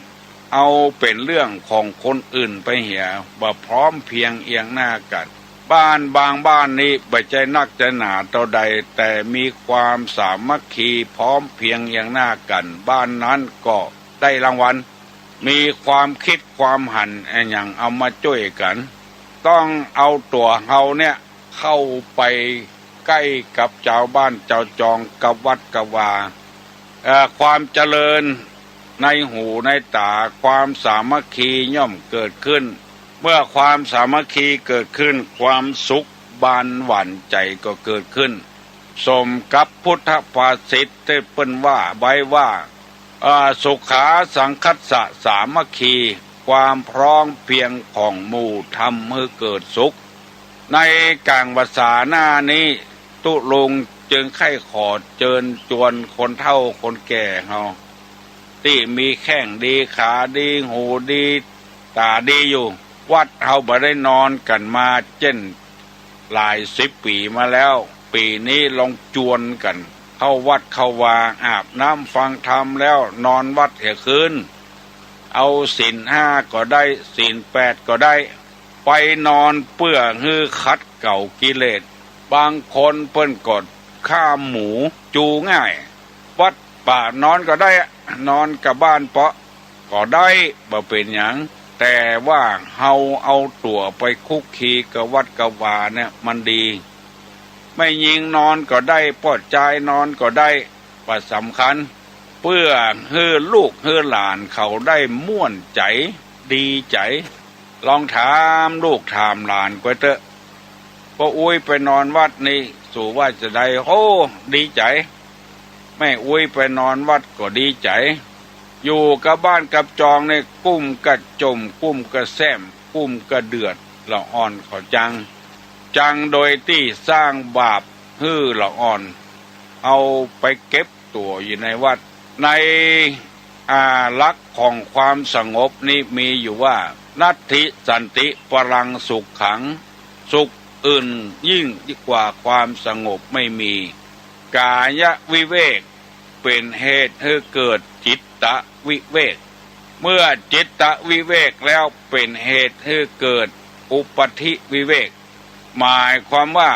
เอาเป็นเรื่องของคนอื่นไปเหียบ่พร้อมเพียงเอียงหน้ากันบ้านบางบ้านนี้บ่ใจนักใจหนาเท่าใดแต่มีความสามัคคีพร้อมเพียงเอียงหน้ากันบ้านนั้นก็ได้รางวัลมีความคิดความหันอย่างเอามาช่วยกันต้องเอาตัวเฮาเนี่ยเข้าไปใกล้กับเจ้าบ้านเจ้าจองกับวัดกับวาความเจริญในหูในตาความสามัคคีย่อมเกิดขึ้นเมื่อความสามัคคีเกิดขึ้นความสุขบานหวั่นใจก็เกิดขึ้นสมกับพุทธภาษิตที่เปิ้นว่าไว้ว่าสุขาสังคัสสะสามัคคีความพร้อมเพียงของหมู่ทำให้เกิดสุขในกลางภาษาหน้านี้ตุลงจึงไข้ขอเจิญจวนคนเฒ่าคนแก่เฮาที่มีแข้งดีขาดีหูดีตาดีอยู่วัดเฮาบ่ได้นอนกันมาเช่นหลาย10 ปีมาแล้วปีนี้ลองจวนกันเข้าวัดเข้าวาอาบน้ำฟังธรรมแล้วนอนวัดเหี่ยคืนเอาศีล5ก็ได้ศีล8ก็ได้ไปนอนเพื่อฮื้อคัดเก่ากิเลสบางคนเพิ่นกดข้าหมูจูง่ายวัดป่านอนก็ได้นอนกับบ้านเปาะก็ได้บ่เป็นหยังแต่ว่าเฮาเอาตัวไปคุกคีกับวัดกับวาเนี่ยมันดีไม่ยิงนอนก็ได้ปอดใจนอนก็ได้ว่าสำคัญเพื่อให้ลูกให้หลานเขาได้ม่วนใจดีใจลองถามลูกถามหลานก็เถอะพออุ้ยไปนอนวัดนี่สู่ว่าจะได้โอ้ดีใจแม่อุ้ยไปนอนวัดก็ดีใจอยู่กับบ้านกับจองในกุ้มกระจมกุ้มกระแซมกุ้มกระเดือดละอ่อนเขาจังโดยที่สร้างบาปฮื้อละอ่อนเอาไปเก็บตัวอยู่ในวัดในลักษณ์ของความสงบนี้มีอยู่ว่านัตถิสันติปรังสุขขังสุขอื่นยิ่งกว่าความสงบไม่มีกายวิเวกเป็นเหตุให้เกิดจิตตวิเวกเมื่อจิตตวิเวกแล้วเป็นเหตุให้เกิดอุปธิวิเวกหมายความว่า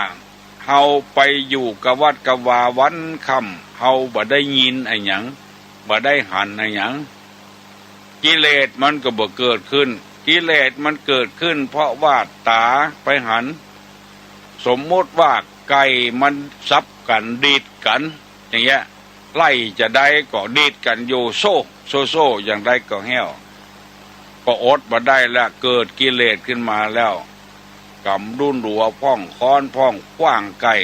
เฮาไปอยู่กับวัดกับวาวันค่ำเฮาบ่ได้ยินอะไรหยังบ่ได้หันอะไรหยังกิเลสมันก็บ่เกิดขึ้นกิเลสมันเกิดขึ้นเพราะว่าตาไปหันสมมติว่าไก่มันซับ กันดีดกันอย่างเงี้ยไล่จะได้ก็ดีดกันโยโซอย่างได้ก็แห้วก็อดมาได้แล้วเกิดกิเลสขึ้นมาแล้วกำดุนหัวพ่องค้อนพ่องกว้างไก่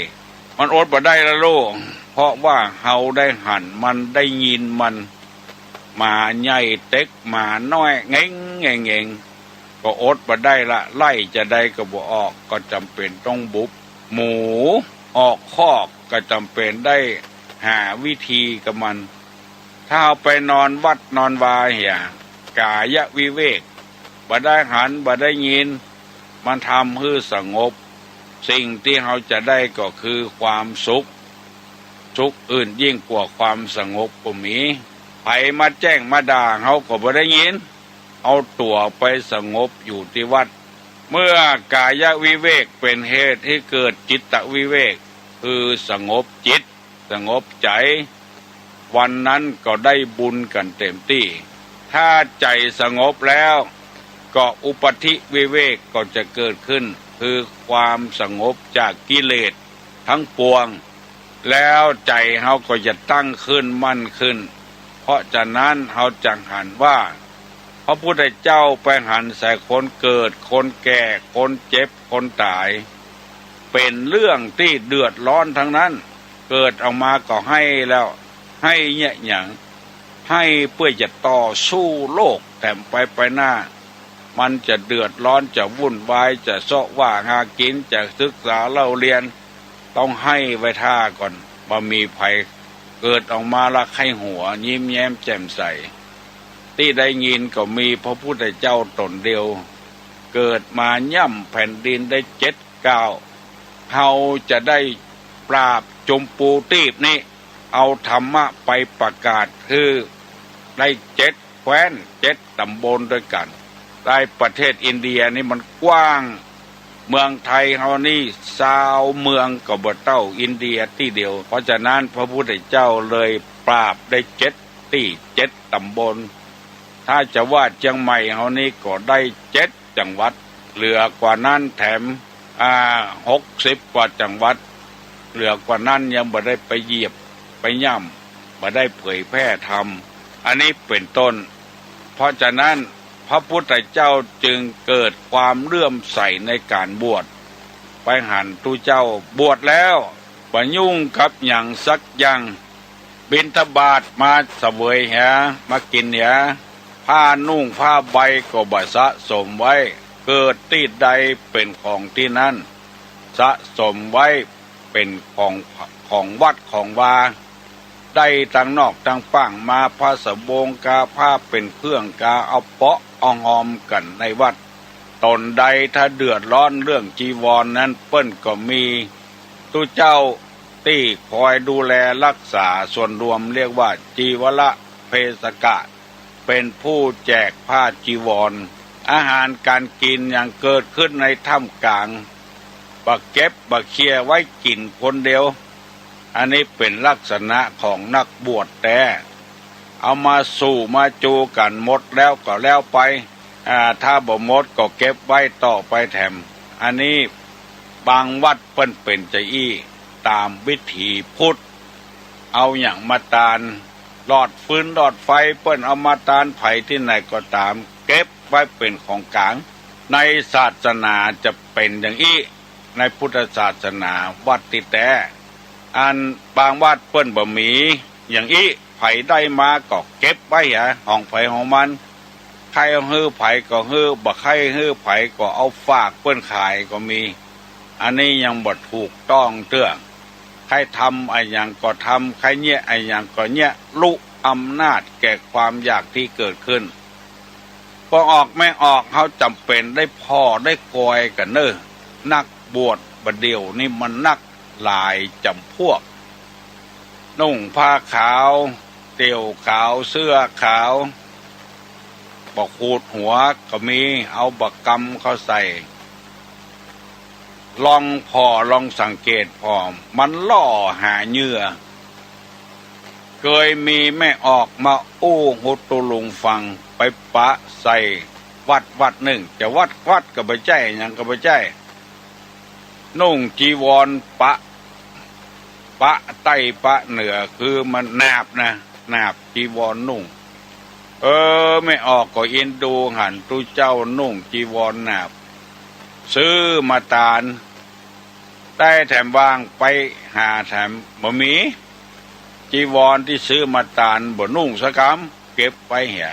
มันอดมาได้แล้วโลกเพราะว่าเฮาได้หันมันได้ยินมันมาใหญ่เต็กมาน้อยเง่งก็อดมาได้ละไล่จะได้ก็บ่ออกก็จำเป็นต้องบุบหมูออกคอกก็จำเป็นได้หาวิธีกับมัน ถ้าเอาไปนอนวัดนอนวาเหี่ยกายวิเวกบ่ได้หันบ่ได้ยินมันทำให้สงบสิ่งที่เราจะได้ก็คือความสุขอื่นยิ่งกว่าความสงบก็มีไผมาแจ้งมาด่าเขาก็บ่ได้ยินเอาตัวไปสงบอยู่ที่วัดเมื่อกายวิเวกเป็นเหตุให้เกิดจิตวิเวกคือสงบจิตสงบใจวันนั้นก็ได้บุญกันเต็มที่ถ้าใจสงบแล้วก็อุปธิวิเวกก็จะเกิดขึ้นคือความสงบจากกิเลสทั้งปวงแล้วใจเขาก็จะตั้งขึ้นมั่นขึ้นเพราะฉะนั้นเขาจังหันว่าพระพุทธเจ้าไปหันใส่คนเกิดคนแก่คนเจ็บคนตายเป็นเรื่องที่เดือดร้อนทั้งนั้นเกิดออกมาก็ให้แล้วให้เนี่ยอย่างให้เพื่อจะต่อสู้โลกแต่ไปหน้ามันจะเดือดร้อนจะวุ่นวายจะเสาะว่าหากินจะศึกษาเล่าเรียนต้องให้ไว้ท่าก่อนบ่มีภัยเกิดออกมาละไข้หัวยิ้มแย้มแจ่มใสที่ได้ยินก็มีพระพุทธเจ้าตนเดียวเกิดมาย่ำแผ่นดินได้7 9เฮาจะได้ปราบจมปูตีบนี้เอาธรรมะไปประกาศคือได้7 แคว้น7 ตำบลด้วยกันได้ประเทศอินเดียนี่มันกว้างเมืองไทยเฮานี่20 เมืองก็บ่เท่าอินเดียที่เดียวเพราะฉะนั้นพระพุทธเจ้าเลยปราบได้7 ที่7 ตำบลถ้าจะว่าเชียงใหม่เฮานี่ก็ได้7 จังหวัดเหลือกว่านั้นแถม60 กว่าจังหวัดเหลือกว่านั้นยังบ่ได้ไปเหยียบไปย่ำบ่ได้เผยแพร่ธรรมอันนี้เป็นต้นเพราะฉะนั้นพระพุทธเจ้าจึงเกิดความเลื่อมใสในการบวชไปหันตุเจ้าบวชแล้วบ่ยุ่งกับอย่างสักอย่างบิณฑบาตมาเสวยหามากินหาผ้านุ่งผ้าใบก็บ่สะสมไว้เกิดที่ใดเป็นของที่นั่นสะสมไว้เป็นของวัดของวาได้ตั้งนอกตั้งปังมาผ้าสบงกาผ้าเป็นเครื่องกาเอาเปาะเอาหอมกันในวัดตนใดถ้าเดือดร้อนเรื่องจีวร นั้นเปิ้นก็มีตุเจ้าที่คอยดูแลรักษาส่วนรวมเรียกว่าจีวรเภสักะเป็นผู้แจกผ้าจีวรอาหารการกินอย่างเกิดขึ้นในถ้ำกลางบักเก็บบักเคียไว้กินคนเดียวอันนี้เป็นลักษณะของนักบวชแต่เอามาสู่มาจูกันหมดแล้วก็แล้วไปถ้าบ่หมดก็เก็บไว้ต่อไปแถมอันนี้บางวัดเปิ้นเป็นใจอี้ตามวิถีพุทธเอาอย่างมาตานหลอดฟืนหลอดไฟเปิ้นเอามาตานไผที่ไหนก็ตามเก็บไว้เป็นของกลางในศาสนาจะเป็นอย่างอี้ในพุทธศาสนาวัดติแต่อันบางวัดเปิ้นบ่มีอย่างอี้ไผได้มาก็เก็บไว้ห้องไผของมันใครเอาฮื้อไผก็ฮื้อบ่ใครฮื้อไผก็เอาฝากเปิ้นขายก็มีอันนี้ยังบ่ถูกต้องเตื้อใครทำไอ้อย่างก็ทำใครเนี่ยไอ้อย่างก็เนี่ยลุอำนาจแก่ความอยากที่เกิดขึ้นพอออกไม่ออกเขาจำเป็นได้พ่อได้กอยกันเนอนักบวชบัดเดียวนี่มันนักหลายจำพวกนุ่งผ้าขาวเตี่ยวขาวเสื้อขาวบักขูดหัวก็มีเอาบักกำเขาใส่ลองสังเกตพอมันล่อหาเหยื่อเคยมีแม่ออกมาอู้หุตุลุงฟังไปปะใส่วัดหนึ่งจะวัดก็บ่ใจหยังก็บ่ใจนุ่งจีวรปะ ปะใต้ปะเหนือคือมันนาบนะนาบจีวรนุ่งไม่ออกก็เอ็นดูหันตุเจ้านุ่งจีวรนาบซื้อมาตานได้แถมวางไปหาแถมบ่มีจีวรที่ซื้อมาตานบ่นุ่งสักคำเก็บไปเหี่ย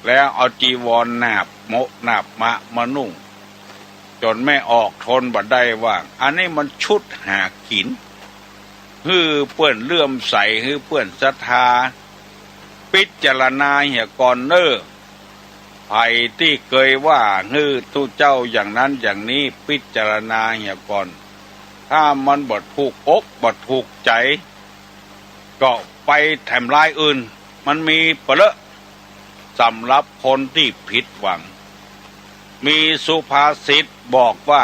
แล้วเอาจีวรนาบโมนาบมานุ่งจนไม่ออกทนบ่ได้ว่าอันนี้มันชุดหากินฮือเปื้อนเลื่อมใสฮือเปื้อนศรัทธาพิจารณาเหี่ยก่อนไอ้ที่เคยว่าฮือตู้เจ้าอย่างนั้นอย่างนี้พิจารณาเหี่ยก่อนถ้ามันบ่ถูกอกบ่ถูกใจก็ไปแถมลายอื่นมันมีเปละสำหรับคนที่ผิดหวังมีสุภาษิตบอกว่า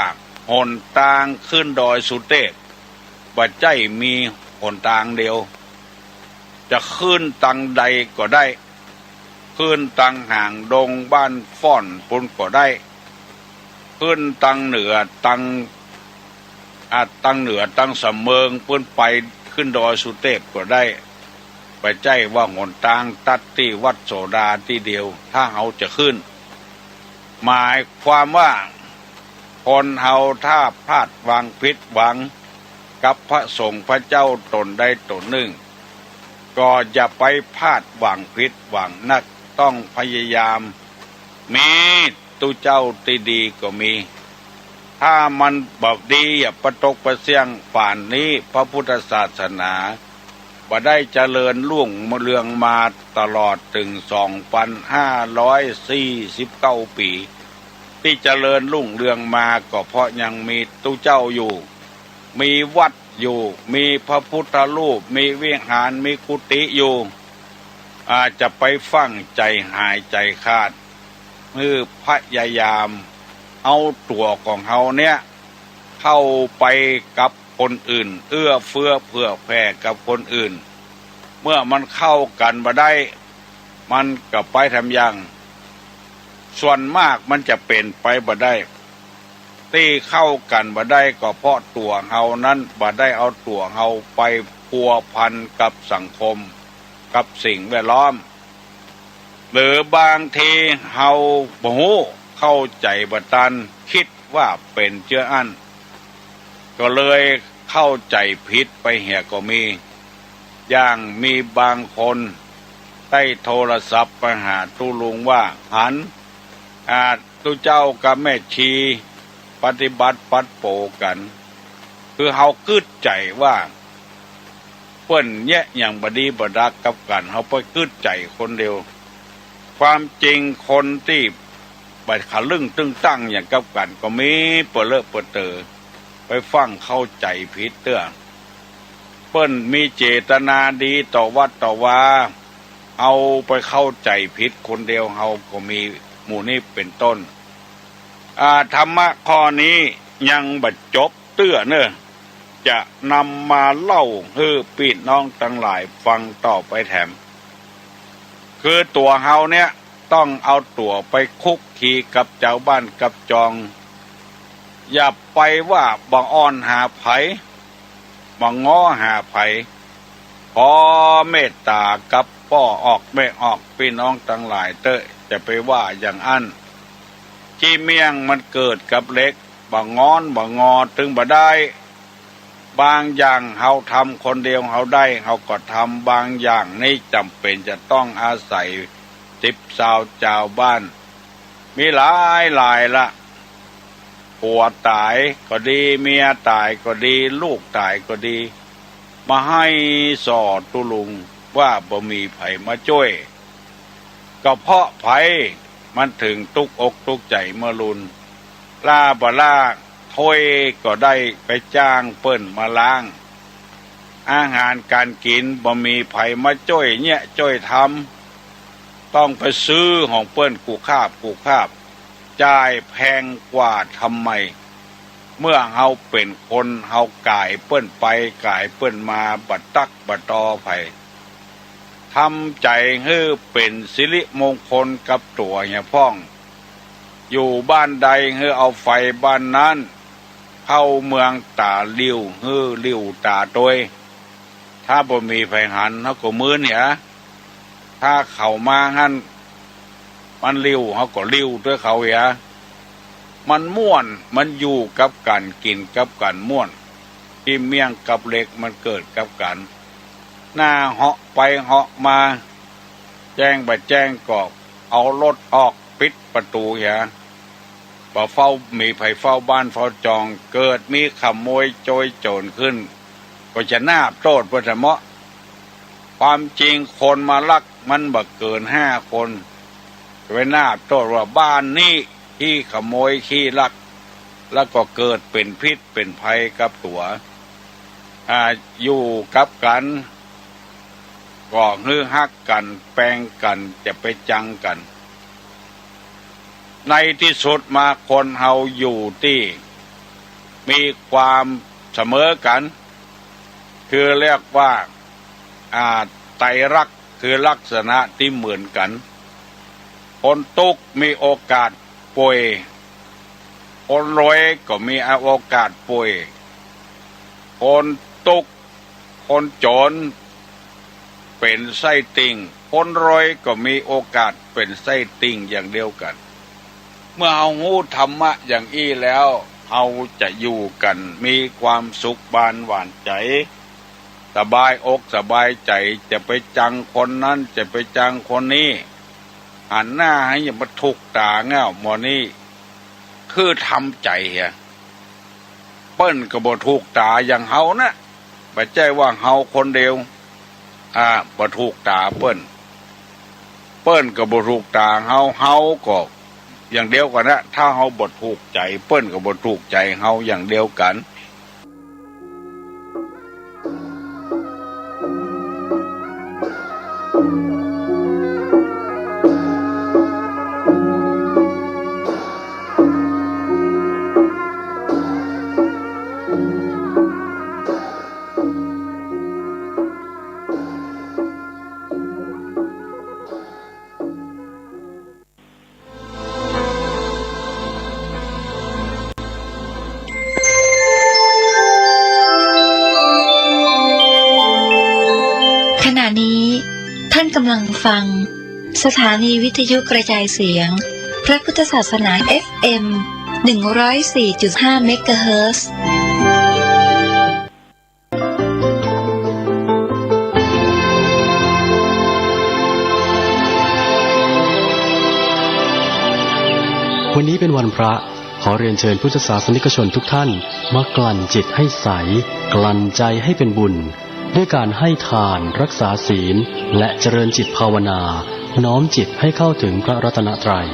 หนทางขึ้นดอยสุเทพบ่ใจมีหนทางเดียวจะขึ้นตังใดก็ได้ขึ้นตังห่างดงบ้านฟ่อนปุ่นก็ได้ขึ้นตังเหนือตังเหนือตังสำเมิงปุ่นไปขึ้นดอยสุเทพก็ได้บ่ใจว่าหนทางตัดที่วัดโสดาที่เดียวถ้าเขาจะขึ้นหมายความว่าคนเฮาถ้าพลาดวางผิดหวังกับพระสงฆ์พระเจ้าตนใดตนหนึ่งก็อย่าไปพลาดหวังผิดหวังนักต้องพยายามมีตุเจ้าที่ดีก็มีถ้ามันแบบดีอย่าประตกประเสียงป่านนี้พระพุทธศาสนาบ่ได้เจริญรุ่งเรืองมาตลอดถึง 2,549 ปีที่เจริญรุ่งเรืองมาก็เพราะยังมีตุเจ้าอยู่มีวัดอยู่มีพระพุทธรูปมีวิหารมีกุฏิอยู่อาจจะไปฟังใจหายใจขาดมือพยายามเอาตัวของเฮาเนี่ยเข้าไปกับคนอื่นเอื้อเฟื้อเผื่อแผ่กับคนอื่นเมื่อมันเข้ากันมาได้มันก็ไปทำอย่างส่วนมากมันจะเป็นไปบ่ได้ที่เข้ากันบ่ได้ก็เพราะตัวเฮานั้นบ่ได้เอาตัวเฮาไปพัวพันกับสังคมกับสิ่งแวดล้อมหรือบางทีเฮาบ่ฮู้เข้าใจบ่ทันคิดว่าเป็นเชื้ออันก็เลยเข้าใจผิดไปเหี่ยก็มีอย่างมีบางคนได้โทรศัพท์ไปหาตุลุงว่าหันตุเจ้ากับแม่ชีปฏิบัติปัดโปกันคือเฮากึดใจว่าเปิ้นแยะอย่างบดีบดักกับกันเฮาไปกึดใจคนเดียวความจริงคนที่ไปขะลึ่งตึงตั้งอย่างกับกันก็มีเปเลอะเปเตอไปฟังเข้าใจผิดเตื้อเปิ้นมีเจตนาดีต่อวัดต่อวาเอาไปเข้าใจผิดคนเดียวเฮาก็มีหมู่นี้เป็นต้นธรรมะข้อนี้ยังบัดจบเตื้อเนอะจะนำมาเล่าให้พี่น้องทั้งหลายฟังต่อไปแถมคือตัวเฮาเนี่ยต้องเอาตัวไปคุกคีกับเจ้าบ้านกับจองอย่าไปว่าบังอ้อนหาไผบังง้อหาไผขอเมตตากับป้อออกไม่ออกพี่น้องทั้งหลายเตอะจะไปว่าอย่างอันที่เมี่ยงมันเกิดกับเล็กบังงอนบังงอถึงบ่ได้บางอย่างเฮาทำคนเดียวเฮาได้เฮาก็ทำบางอย่างนี่จำเป็นจะต้องอาศัย10 ชาวเจ้าบ้านมีหลายละผัวตายก็ดีเมียตายก็ดีลูกตายก็ดีมาให้สอดตุลุงว่าบ่มีไผมาช่วยก็เพราะไผมันถึงตุกอกตุกใจเมื่อลุนล่าบ่ล่าถ้วยก็ได้ไปจ้างเปิ้นมาล้างอาหารการกินบ่มีไผมาช่วยเนี่ยช่วยทำต้องไปซื้อของเปิ้นกูคาบจ่ายแพงกว่าทำไมเมื่อเฮาเป็นคนเฮากายเปิ้นไปกายเปิ้นมาบัดตักบัดตอไผทำใจให้เป็นสิริมงคลกับตัวเนี่ยพ้องอยู่บ้านใดให้เอาไฟบ้านนั้นเข้าเมืองตาลิ้วตาโดย ถ้าบ่มีไผหันเฮาก็มือเนี่ยถ้าเข้ามาหั่นมันริ้วเฮาก็ริ้วด้วยเขาเหียมันม่วนมันอยู่กับกันกินกับกันม่วนที่เมี่ยงกับเหล็กมันเกิดกับกันหน้าเหาะไปเหาะมาแจ้งบ่แจ้งก็เอารถออกปิดประตูเหียบ่เฝ้ามีไผเฝ้าบ้านเฝ้าจองเกิดมีขโมยโจรโจรขึ้นก็จะน่าโทษบ่จะเหมาะความจริงคนมาลักมันบ่เกิน5 คนไว้น่าโทษว่าบ้านนี้ที่ขโมยขี้ลักแล้วก็เกิดเป็นพิษเป็นภัยกับตัวอยู่กับกันก็ฮือฮักกันแปลงกันจะไปจังกันในที่สุดมาคนเฮาอยู่ที่มีความเสมอกันคือเรียกว่าไตรลักษณ์คือลักษณะที่เหมือนกันคนทุกข์มีโอกาสป่วยคนรวยก็มีโอกาสป่วยคนทุกข์คนจนเป็นไส้ติ่งคนรวยก็มีโอกาสเป็นไส้ติ่งอย่างเดียวกันเมื่อเฮาฮู้ธรรมะอย่างอี้แล้วเฮาจะอยู่กันมีความสุขบานหวานใจสบายอกสบายใจจะไปจังคนนั้นจะไปจังคนนี้หันหน้าให้อย่ามาถูกตาเง่าหมอนี่คือทำใจเฮียเปิ้นก็บ่ถูกตาอย่างเฮานะบ่ใจว่าเฮาคนเดียวบ่ถูกตาเปิ้นก็บ่ถูกตาเฮาก็อย่างเดียวกันนะถ้าเฮาบ่ถูกใจเปิ้นก็บ่ถูกใจเฮาอย่างเดียวกันขณะนี้ท่านกำลังฟังสถานีวิทยุกระจายเสียงพระพุทธศาสนา FM 104.5 เมกะเฮิรตซ์วันนี้เป็นวันพระขอเรียนเชิญพุทธศาสนิกชนทุกท่านมากลั่นจิตให้ใสกลั่นใจให้เป็นบุญด้วยการให้ทานรักษาศีลและเจริญจิตภาวนาน้อมจิตให้เข้าถึงพระรัตนตรัย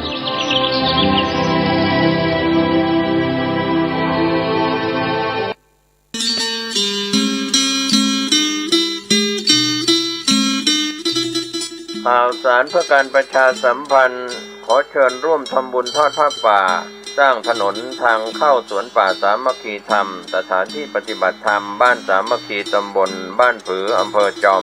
ข่าวสารเพื่อการประชาสัมพันธ์ขอเชิญร่วมทำบุญทอดผ้าป่าสร้างถนนทางเข้าสวนป่าสามัคคีธรรมสถานที่ปฏิบัติธรรมบ้านสามัคคีตำบลบ้านผืออำเภอจอม